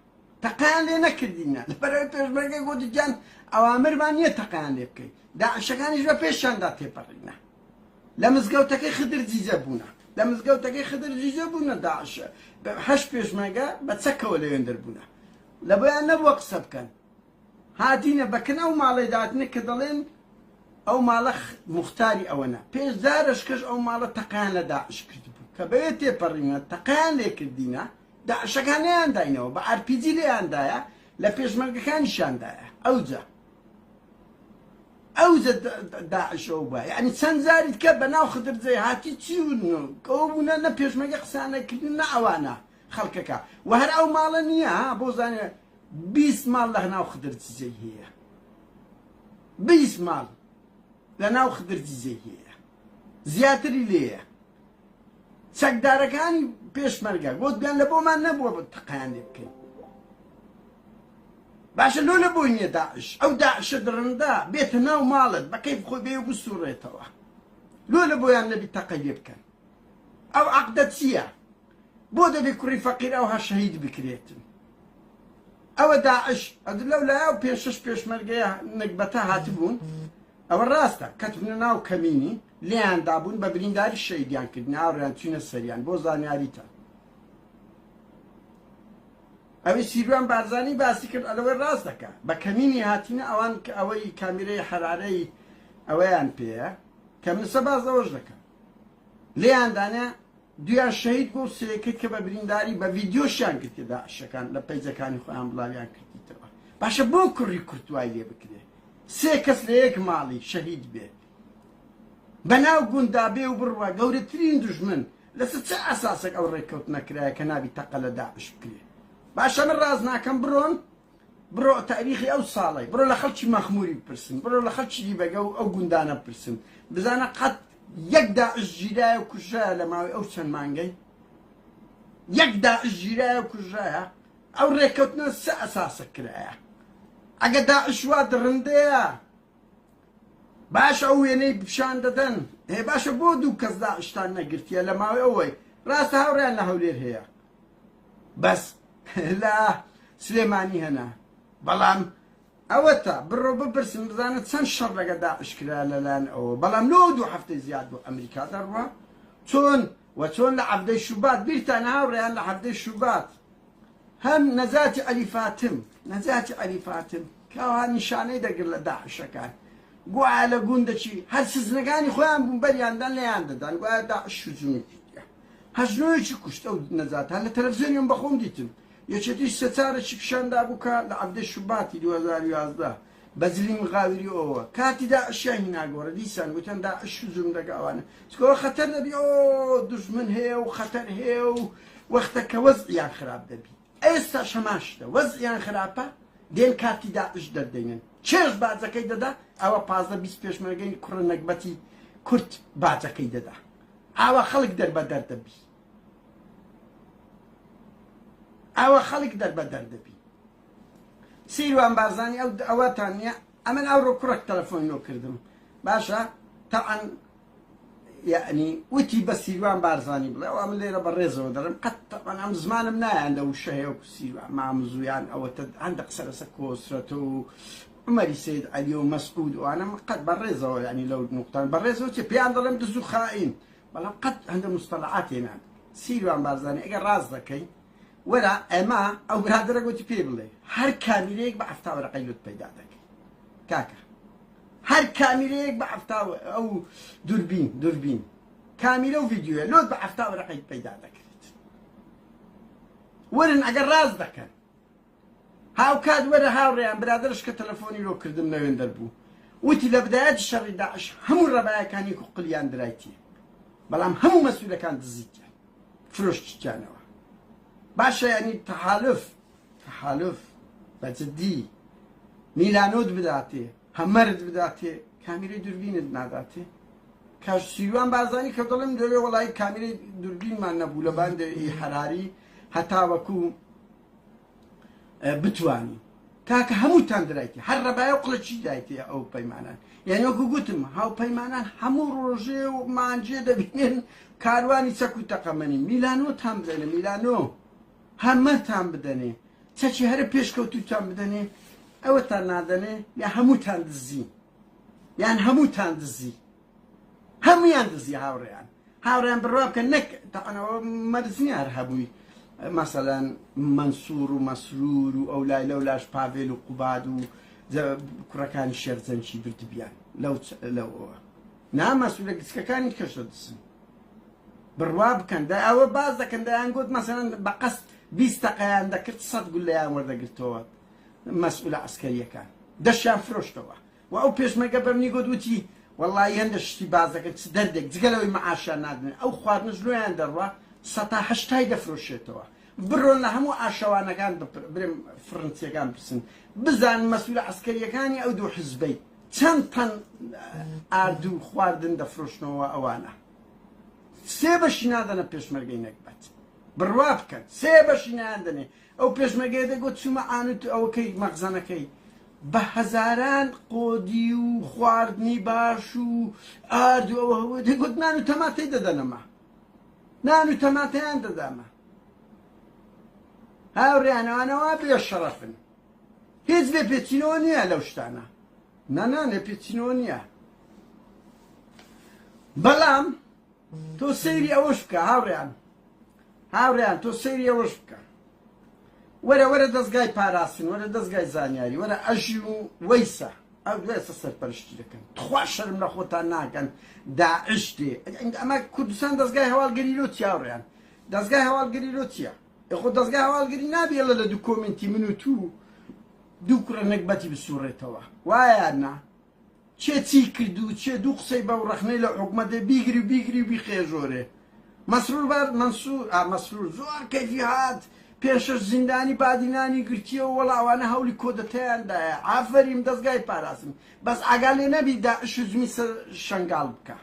تەقەیان لێ نەکردینە لەبەرەوەی پێشمەرگەی گوتی گیان ئەوامرمان نییە تەقەیان لێ بکەیت داعشەکانیش بە پێشیاندا تێپەڕینە لە مزگەوتەکەی خدرزیزە بوونە لە مزگەوتەکەی خدرزیزە بوونە داعشە هەش پێشمەرگە بە چەکەوە لەوێندەر بوونە لە بۆیان نەبووە قسە بکەن هاتینە بەکن ئەو ماڵی داتنە کە دەڵێن ئەو ماڵە مختاری ئەوەنە پێش دارشکەش ئەو ماڵە تەقەیان لە داعش کردبوو کە بەوێ تێپەڕینە تەقەیان لێ کردینە داعشەکان لێیانداینەوە بە ئارپیجی لێیاندایە لە پێشمەرگەکانیشاندایە ئەوجە داعشەوە بە یعنی چەند زاریت کە بەناو خدرجێ هاتی چی ئەوە بوونە نە پێشمەرگە قسانەکردن نە ئەوانە خەڵکەکە و هەر ئەو ماڵە نییە بۆ زانێ 20 ماڵ لە ناو خدرجیزەی هەیە 20 ماڵ لە ناو خدرجیزەی هەیە زیاتری لێیە چەکدارەکانی پێشمەرگە گوت بیان لە بۆمان نەبووە بە تەقەیان لێ بکەین باشە لۆ لە بۆی نییە داعش ئەو داعشە درڕندا بێتە ناو ماڵت بەکەیف خۆی بێ و بسوڕێتەوە لۆ لە بۆیان نەبی تەقەی لێ بکەن ئەو عەقدە چییە بۆ دەبێ کوڕی فەقیر ئەوها شەهید بکرێتن ئەوە داعش ئەدە لەو لایە و پێش شەش پێشمەرگەیە نەکبەتە هاتبوون ئەوە ڕاستە کەتبنە ناو کەمینی لێیاندا بوون بە برینداری شەیدیان کردن ئاوڕیان چوونە سەریان بۆ زانیاریتە ئەوەی سیروان بارزانی باسی کرد ئەلەوەی ڕاست دەکە بە کەمینی هاتینە ئەوان کە ئەوەی کامیرەی حەرارەی ئەوەیان پێەیە کە من سەباز ئەوەش دەکەم لێیاندانە دویان شەهید بۆ سێکرد کە بە برینداری بە ڤیدیۆشیان کردی داعشەکان لە پەیجەکانی خۆیان بڵاویان کردیتەوە باشە بۆ کوڕی کورتوای لێ بکرێ سێ کەس لە یەک ماڵی شەهید بێ بەناو گوندا بێ و بڕوە گەورەترین دوژمن لەسەر چه ئەساسێک ئەو ڕێککەوت نەکرایە کە نابی تەقە لە داعش بکرێ باشە من ڕاز ناکەم بڕۆ تاریخی ئەو ساڵی بڕۆ لە خەڵکی مەخموری بپرسن بڕۆ لە خەڵکی دیبەگە و ئەو گوندانە بپرسن بزانە قەت یەک داعش ژیرایە و کوژایە لە ماوەی ئەو چەند مانگەی یەک داعش ژیرایە و کوژایە ئەو ڕێککەوتنە سە ئەساسە کرایە ئەگە داعش وا درڕندەیە باشە ئەو وێنەی پیشان دەدەن باشە بۆ دوو کەس داعشتان نەگرتیە لە ماوەی ئەوەی ڕاستە هاوڕیان لە هەولێر هەیە بەس لە سلێمانی هەنا بەڵام ئەوەتە بڕۆ بپرسن بزانێت چەند شەڕ لەگە داعش کرا لەلایەن ئەوە بەڵام لۆ 2 هەفتەی زیاد بوو ئەمریکا دەڕوا چۆن لە عەفدەی شوبات بیرتان هاوڕێیان لە عەفدەی شوبات هەم نەجاتی عەلی فاتم کەوا نیشانەی دەگر لە داعشەکان گوایە لە گوندەچی هەر سزنەکانی خۆیان بوون بەریاندان لەیان دەدان گوایە داعش هجوومێکی هەژنۆیەکی کوشتە و نەجات هەر لە تەلەڤیزیۆنیان بەخۆم دیتم یەکێتی سەچارێکی پیشاندا بوو کە لە عەفدەی شوباتی 2011 بەجلی مغاوری ئەوە کاتی داعشیان هیناگۆڕە دیسان گوتیان داعش هجووم دەکا ئەوانە چکەوە خەتەر دەبی ئۆ دوژمن هەیە و خەتەر هەیە و وەختەکە وەزعیان خراپ دەبی ئێستا شەماشتە وەزعیان خراپە دێن کاتی داعش دەردەینن چێژ باجەکەی دەدا ئەوە 15-20 پێشمەرگەی کوڕە نەکبەتی کورد باجەکەی دەدا ئاوا خەڵک دەربەدەر دەبی سیروان بارزانی ئەوەتان نییە ئەمن ئەوڕۆ کوڕک تەلەفۆنی لۆ کردم باشە تەعەن یعنی وتی بە سیروان بارزانی بڵێ ئەو من لێرە بەڕێزەوە دەڕم قەت تەعەن ئەم زمانم نایان لە وشە هەیە وەکو سیروان مامزویان ئەوەتە هەندە قسە لەسەر کۆسرەتە و عمەری سید عەلی و مەسعود و ئانە قەت بەڕێزەوە یعنی لەو نوقتان بەڕێزەوە چێ پێیان دەڵێم دز و خائین بەڵام قەت هەندە مستەڵعات هێنان سیروان بارزانی ئەگەر ڕاست دەکەی وەرە ئەمە ئەو برادرە گوتی پێ بڵێ هەر کامیرەیەک بە 7 وەرەقەی لۆت پەیدا دەکەی کاکە هەر کامیرەیەک بە 7 ئەو دوربین کامیرە و ڤیدیۆیە لۆت بە 7 وەرەقەی پەیدا دەکرێت وەرن ئەگەر ڕاست دەکەن هاوکات وەرە هاوڕێیان برادرش کە تەلەفۆنی لۆ کردم لەوێن دەربوو وتی لە بدایەتی شەڕی داعش هەموو ڕەبایەکانی قوقلیان درایتیە بەڵام هەموو مەسئولەکان دزیتیان فرۆشتیانەوە باشە یعنی تەحالف بەجددی میلانۆت بداتێ هەمەرت بداتێ کامیرەی دوربینت ناداتێ کاش سیروان بارزانی کە دەڵێم دەوێ وەڵی کامیرەی دوربینمان نەبوو لە باندی هەراری هەتا وەکو بتوانی کاکە هەمووتان درایتێ هەر ڕەبایە و قڵەچی دایتێ ئەو پەیمانان یعنی وەکو گوتم هاوپەیمانان هەموو ڕۆژێ و مانجێ دەبینێن کاروانی چەک و تەقەمەنی میلانۆتان بدەنێ میلانۆ هەمەتان بدەنێ چەکی هەرە پێشکەوتوتان بدەنێ ئەوەتان نادەنێ یا هەمووتان دزی هەمویان دزی هاوڕێیان بڕوا بکەن نەک تەعەنەوە مەرزنی هەر هەبووی مەسەلەن مەنسوور و مەسرور و ئەو لای لەو لاش پاڤێل و قوباد و کوڕەکانی شێرزەنشی بردبیان لەوەوە نامەسوولە گچکەکانی کەشە دسن بڕوا بکەن دا ئەوە باز دەکەن دەیان گوت مەسەلەن بە قەست 20 دقەیان دەکرد 100 گولەیان وەردەگرتەوە مەسئولە عەسکەریەکان دەشیان فرۆشتەوە و ئەو پێشمەرگە بەمنی گوت وتی وەڵڵی هەندە شتی باز دەکەن چ دەردێک جگەلەوەی مەعاشیان نادنێن ئەو خواردنش لۆیان دەڕوا 180 دەفرۆشێتەوە بڕۆن لە هەموو ئاشەوانەکان برێم فرنسیەکان برسن بزان مەسئولە عەسکەریەکانی ئەو دوو حیزبەی چەند تەن ئاردوو خواردن دەفرۆشنەوە ئەوانە 3 بەشی نادەنە پێشمەرگەی نەکبەت بڕوا بکەن 3 بەشی نادەنێ ئەو پێشمەرگەی دەگوت چوومە ئانوت ئەوەکەی مەخزەنەکەی بە هەزاران قۆدی و خواردنی باش و ئاردوو ئەوە دەگوت نان و تەماتەی دەدەنەمە نان و تەماتەیان دەدامە هاوڕێیانەوانەوە بێ شەڕەفن هیچ بێ پێچینەوە نییە لەو شتانە نانێ پێچینەوە نییە بەڵام تۆ سەیری ئەوەش بکە هاوڕێیان تۆ سەیری ئەوەش بکە وەرە دەستگای پاراستن وەرە دەستگای زانیاری وەرە ئەژی و وەیسە ئەو لێسە سەرپەرشتی دەکەن تخوا شەرم لە خۆتان ناکەن داعش دێ ئەمە کوردستان دەستگای هەواڵگەری لۆ چی هاوڕێیان دەستگای هەواڵگەری لۆ چییە خۆ دەستگای هەواڵگەری نابێڵە لە دوو کۆمنتی من و تو دوو کوڕە نەکبەتی بسوڕێتەوە وایە نا چێ چی کردو چێ دوو قسەی بەو ڕەخنەی لە حکومەتێ بیگری و بیخێژۆرێ مەسرور زۆر کەیفی هات پێشەش زیندانی بادینانی گرتیەوە وەڵاوانە هەولی کۆدەتەیاندایە ئافەریم دەستگای پاراستن بەس ئاگار لێ نەبی داعش هجومی سەر شەنگاڵ بکە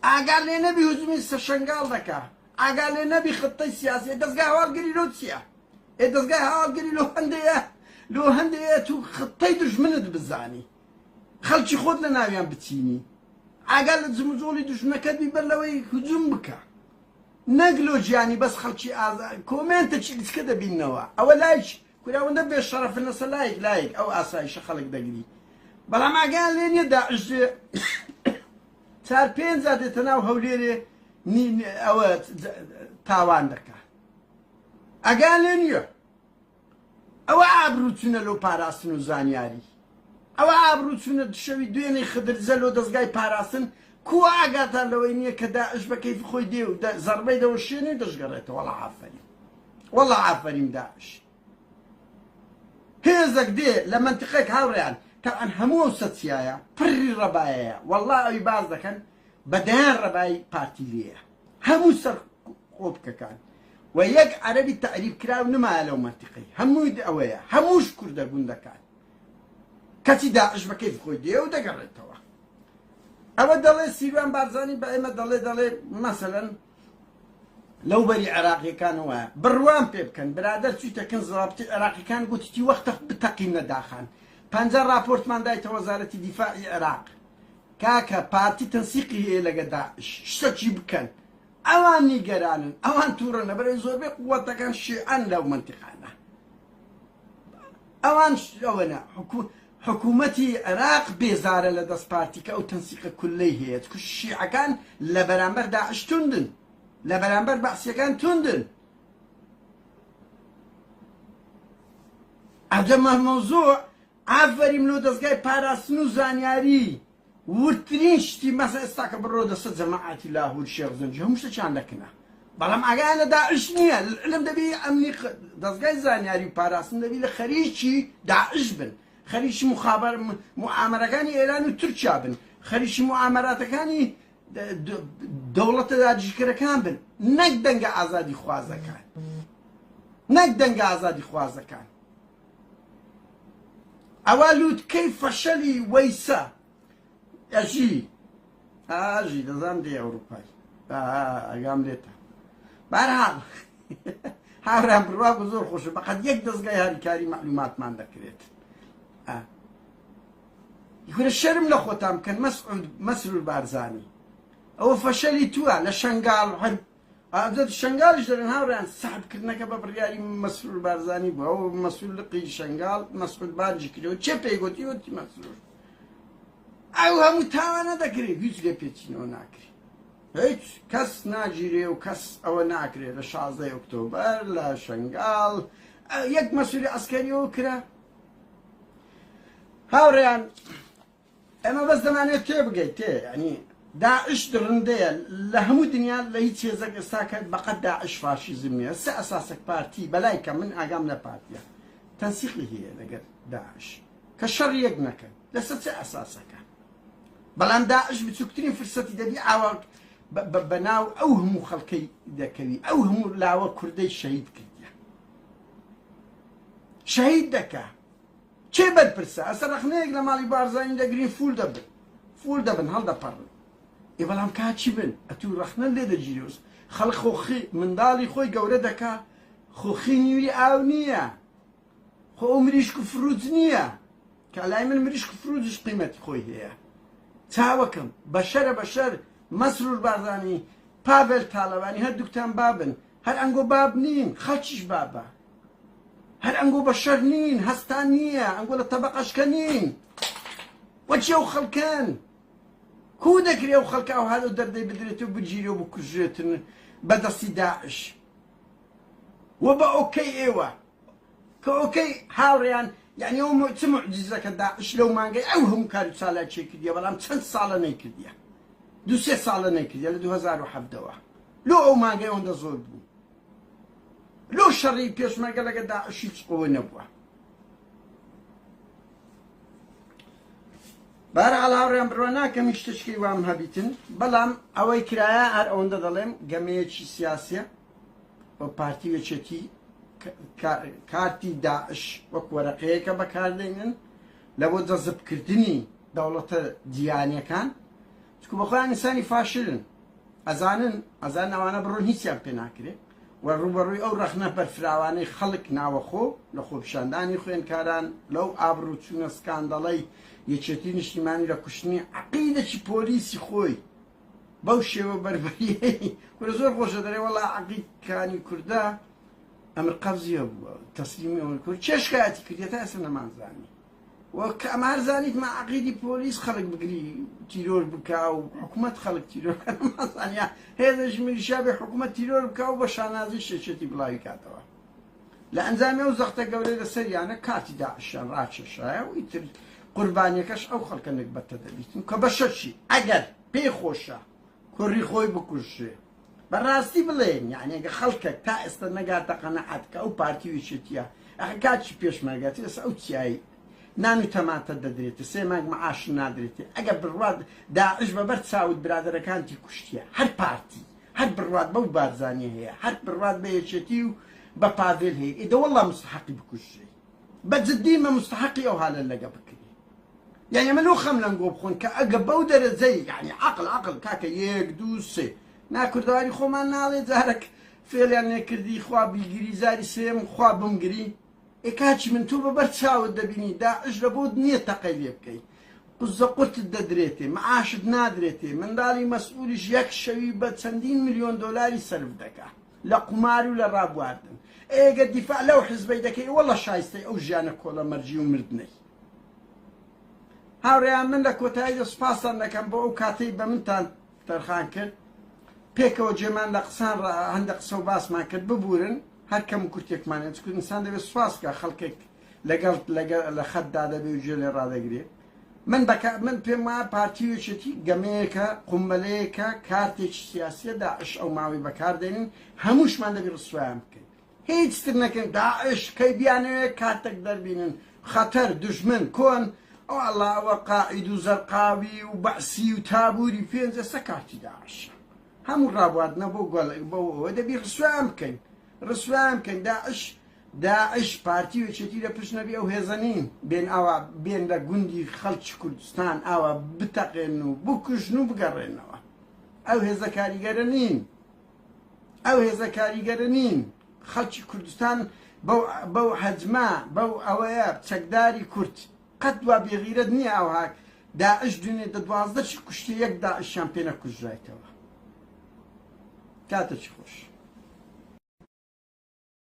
ئاگار لێ نەبی هجومی سەر شەنگاڵ دەکا ئاگار لێ نەبی خەتەی سیاسی دەستگای هەواڵگەری لۆ چییە دەستگای هەواڵگەری لۆ هەندەیە تو خەتەی دژمنت بزانی خەڵکی خۆت لە ناویان بچینی ئاگار لە جموجۆڵی دژمنەکەت بیبەر لەوەی هجوم بکە نەک لۆ گیانی بەس خەڵکی ئازاد کۆمنتە چیکە دەبینەوە ئەوە لایش کوراوەندە بێ شەرەفن لەسەر لایەک ئەو ئاسایشە خەڵک دەگری بەڵام ئاگیان لێ نییە داعش چار پێنج دێتە ناو هەولێرێ ئەوە تاوان دەکات ئەگیان لێ نییە ئەوە ئابروچونە لەو پاراستن و زانیاری ئەوە ئابروچونە شەوی دوێنەی خدرزە لۆ دەستگای پاراستن کو ئاگاتان لەوەی نییە کە داعش بە کەیفی خۆی دێ و زەربەی دەوەشێنێ دەشگەڕێتەوە وەڵا ئافەرین وەڵا ئافەرین داعش هێزێک دێ لە منتیقێک هاوڕێیان تەعەن هەموو ئەو سەچیایە پڕی ڕەبایەیە وەڵا ئەوی باز دەکەن بەدایان ڕەبای پارتی لێیە هەموو سەر خۆبکەکان و یەک عەرەبی تەعریب کراو نمایە لەو منتیقەی هەمووی ئەوەیە هەمووش کوردە گوندەکان کەچی داعش بە کەیفی خۆی دێ و دەگەڕێتەوە ئەوە دەڵێ سیروان بارزانی بە ئێمە دەڵێ مەسەلەن لەو بەری عێراقیەکانەوە بڕوان پێ بکەن برادەر چوویتەکەن زەڵابتی عێراقیەکان گوتیتی وەختە بتەقینە داخان 50 راپۆرتمان دایتە وەزارەتی دیفاعی عێراق کاکە پارتی تەنسیقی هەیە لەگە داعش شتێکی بکەن ئەوان نیگەرانن ئەوان تووڕەنە بەرەی زۆربەی قووەتەکان شیعەن لەو منتیقانە ئەوان ئەوەنە حکوومەتی عێراق بێزارە لە دەست پارتیکە ئەو تەنسیقە کولەی هەیە شیعەکان لە بەرامبەر داعش توندن لە بەرامبەر بەعسیەکان توندن ئەدەمە مەوزوع ئافەریم لۆ دەستگای پاراستن و زانیاری ورترین شتی مەسە ئێستا کە بڕۆ دەسە جەماعەتی لاهور شێخ زەنجی هەموو شتێکیان دەکەنە بەڵام ئاگایان لە داعش نییە لەم دەبێ ئەمنی دەستگای زانیاری و پاراستن دەبێ لە خەریکی داعش بن خەریکی مخابەر موعامەرەکانی ئێران و تورکیا بن خەریکی موعامەراتەکانی دەوڵەتە داگیرکەرەکان بن نەک دەنگە ئازادی خوازەکان نەک دەنگە ئازادی خوازەکان ئەوە لووتکەی فەشەلی وەیسە ئاژی دەزانم دێ ئەوروپای ئەگام لێتە بەرحاڵ هاوران بڕوا زۆر خۆشە بەقەت یەک دەستگای هاریکاری معلوماتمان دەکرێت یکورە شەرم لە خۆتان بکەن مەسرور بارزانی ئەوە فەشەلی تووە لە شەنگاڵ شەنگاڵیش دەرن هاوڕیان سەحبکردنەکە بە بڕیاری مەسرور بارزانی بوو ئەوە مەسئول لقی شەنگاڵ مەسعود بارجی کردەوە چێ پێی گوتی وتی مەسرور ئەو هەموو تاوانە دەکرێت هیچ لێ پێچینەوە ناکرێت هیچ کەس ناگیرێ و کەس ئەوە ناکرێت لە 16 ئۆکتۆبەر لە شەنگاڵ یەک مەسئولی عەسکەریەوە کرا هاوڕێیان ئەمە بەس دەمانێت تێ بگەیت تێ ینی داعش درڕندەیە لە هەموو دنیا لە هیچ هێزێک ئێستا کە بەقەت داعش فاشیزم نییە سێ ئەساسێک پارتی بەلای کە من ئاگام لە پارتیە تەنسیقی هەیە لەگەر داعش کە شەڕ یەک نەکەن لەسەر چه ئەساسەکە بەڵام داعش بچووکترین فرسەتی دەبی ئاوا بەناو ئەو هەموو خەڵکەی دەکەوی ئەو هەموو لاوە کوردەی شەهید کردیە شەهید دەکا چێ بەرپرسە ئەسە ڕەخنەیەک لە ماڵی بارزانی دەگرین فول دەبن هەڵدەپەڕن ئێ بەڵام کاچی بن ئەتوو ڕەخنە لێ دەگیرێوس خەڵک خۆخی منداڵی خۆی گەورە دەکا خۆخی نیوی ئاو نییە خۆ ئەو مریشک و فروت نییە کە لای من مریشک و فروتش قیمەتی خۆی هەیە چاوەکەم بەشەرە بەشەر مەسرور بارزانی پاڤێل تاڵەوانی هەردووکتان بابن هەر ئەنگۆ باب نین خەڵکیش بابە هەر ئەنگۆ بەشەر نین هەستان نییە ئەنگۆ لە تەبەقەشکە نین وەچی ئەو خەڵکەن کو دەکرێ ئەو خەڵکە ئەو هادە دەردەی بدرێت و بگیرێ و بکوژێتن بەدەستی داعش وە بە ئۆکەی ئێوە کە ئۆکەی هاوڕێیان یعنی ئەو چ موعجیزەکە داعش لەو مانگەی ئەو هەموو کاری ساڵای چێ کردیە بەڵام چەند ساڵە نەیکردیە دو سێ ساڵە نەیکردیە لە 2007ەوە لۆ ئەو مانگەی ئەوەندە زۆر بوو لۆ شەڕی پێشمەرگە لەگە داعش هیچ قووە نەبووە بەهەرحاڵ هاوڕێیان بڕوا ناکەم هیچ شتێکی وام هەبیتن بەڵام ئەوەی کرایە هەر ئەوەندە دەڵێم گەمەیەکی سیاسیە بۆ پارتی وەچێتی کارتی داعش وەک وەرەقەیەکە بەکاردێنن لە بۆ جەزبکردنی دەوڵەتە جیهانیەکان چکو بەخۆیان ئینسانی فاشلن ئەزانن ئەوانە بڕۆن هیچیان پێ ناکرێت و ڕوبەڕووی ئەو ڕەخنە بەرفراوانەی خەڵک ناوەخۆ لە خۆپیشاندانی خوێندکاران لەو ئابروچوونە سکاندەڵەی یەکێتی نیشتیمانی لە کوشتنی عەقیدەی پۆلیسی خۆی بەو شێوە بەربەریەی کورە زۆر خۆشە دەرێ وەڵا عەقیدەکانی کوردە ئەمر قەبزیە بووە تەسلیمی ئەوە کرد چێ شکایەتی کردێت تا ئێستا نەمانزانی وەک ئەمار زانیت ما عەقیدی پۆلیس خەڵک بگری تیرۆر بکا و حکوومەت خەڵک تیرۆر بکە نەمازانیا هێزش میلیشیا بێ حکوومەت تیرۆر بکا و بە شانازی شێچێتی بڵاوی کاتەوە لە ئەنجامی ئەو زەختە گەورەی لەسەریانە کاتی داعشیان ڕاکێشایە و ئیتر قوربانیەکەش ئەو خەڵکە نەکبەتە دەبیتن کە بە شەچی ئەگەر پێی خۆشە کوڕی خۆی بکوژێ بەڕاستی بڵێن یعنی ئەگە خەڵکێک تا ئێستا نەگاتە قەنەعەت کە ئەو پارتی وێچێتیە ئەخ کاچی پێشمەرگەتی ئێستا ئەو چیایی نان و تەماتە دەدرێتە سێ مانگ مەعاش نادرێتێ ئەگە بڕوات داعش بەبەر چاوت برادەرەکانتی کوشتیە هەر پارتی هەر بڕوات بەو بارزانیە هەیە هەر بڕوات بە یەکێتی و بە پاڤێل هەیە ئیدە وەڵڵا مستحەقی بکوژێ بەجددی مە مستحەقی ئەو هالە لەگە بکرێ يعني منو خملن قوب خون كأجبوا درزي يعني عقل كاكا يك دوسي ناكر داري خو ما نالي زارك فعل يعني كردي خوا بيجري زاري سيم خوا بمجري إكاتش من توبة برتشاو الدبيني دا أجربود نية تقيلي بكي قز قلت الدريتي معاش نادريتي من داري مسؤولش يك شوي بتسندين مليون دولار يصرف دكا لا قماري ولا راب واردن إيه قد دفاع لو حزبي دكي والله شايستي أو جانك ولا مرجي ومردني هاوڕێیان من لە کۆتاییدا سوپاسان دەکەم بۆ ئەو کاتەی بە منتان تەرخان کرد پێکەوە جێمان لە قسان هەندێک قسە و باسمان کرد ببورن هەر کەم و کورتێکمان هەیە چونکە ئینسان دەبێت سوپاس بکات خەڵکێک لەگەڵ لە خەتدا دەبێت و گوێ لێ ڕادەگرێت من پێم وایە پارتی وێچێتی گەمەیەکە قومبەلەیەکە کارتێکی سیاسیە داعش ئەو ماوەی بەکاردێنین هەمووشمان دەبێت ڕسوایان بکەین هیچ تر نەکەین داعش کەی بیانەوێت کاتێک دەربینن خەتەر دژمن کۆن والله وقائد وزرقاوي وبعسي وتابوري فين زي سكارتي داعش هم الرابط نبو قال بو دبي رسوام كان داعش بارتي وشتي لبش نبي او هزانين بين لا جندي خلق كردستان او بتقنو بكشنو بقرنو او هزكاري قرنين خلق كردستان بو حجما بو اوياب تشكداري كرد قد وبغيرت نية أو هاك داعش دنيا دوازدش كشتي يك داعش شامبينا كجرايتوا كاتش خوش